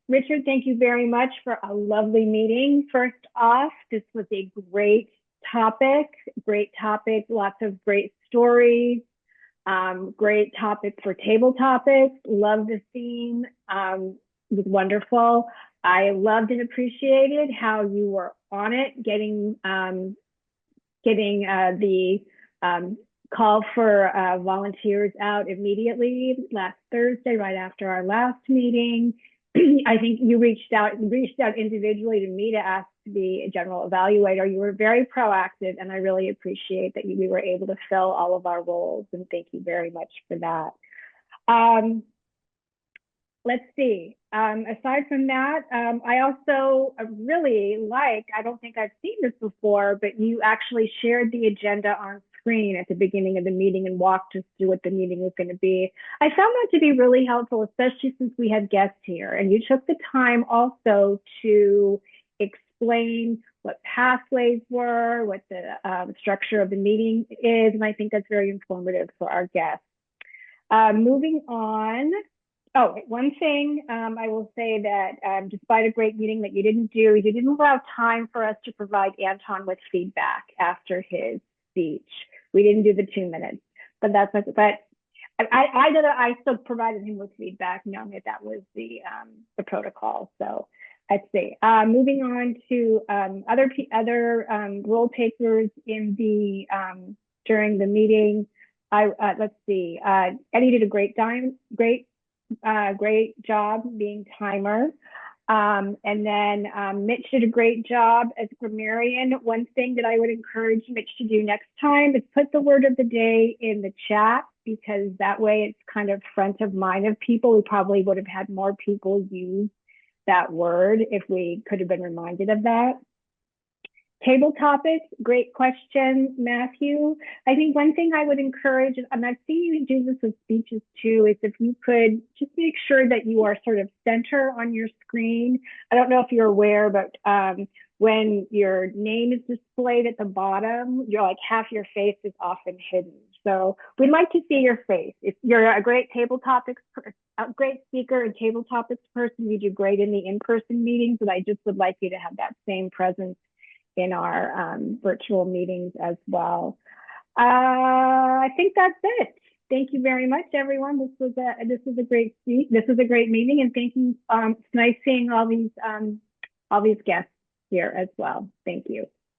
Richard, thank you very much for a lovely meeting. First off, this was a great topic, lots of great stories, great topic for table topics. Love the theme. It was wonderful. I loved and appreciated how you were on it, getting the um, call for volunteers out immediately last Thursday, right after our last meeting. I think you reached out individually to me to ask to be a general evaluator. You were very proactive, and I really appreciate that we were able to fill all of our roles. And thank you very much for that. Um, let's see. Aside from that, I also really like, I don't think I've seen this before, but you actually shared the agenda on screen at the beginning of the meeting and walked us through what the meeting was going to be. I found that to be really helpful, especially since we had guests here. And you took the time also to explain what pathways were, what the structure of the meeting is. And I think that's very informative for our guests. Moving on, oh, one thing I will say that despite a great meeting that you didn't do, you didn't allow time for us to provide Anton with feedback after his speech. We didn't do the 2 minutes, but I still provided him with feedback, knowing that was the protocol. So let's see. Moving on to other role takers in the during the meeting. Let's see. Eddie did a great job being timer. And then Mitch did a great job as grammarian. One thing that I would encourage Mitch to do next time is put the word of the day in the chat, because that way it's kind of front of mind of people. We probably would have had more people use that word if we could have been reminded of that. Table topics, great question, Matthew. I think one thing I would encourage, and I've seen you do this with speeches too, is if you could just make sure that you are sort of center on your screen. I don't know if you're aware, but when your name is displayed at the bottom, you're like half your face is often hidden. So we'd like to see your face. If you're a great table topics, a great speaker and table topics person, you do great in the in-person meetings, but I just would like you to have that same presence in our virtual meetings as well. I think that's it. Thank you very much, everyone. This was a great meeting, and thank you. It's nice seeing all these guests here as well. Thank you.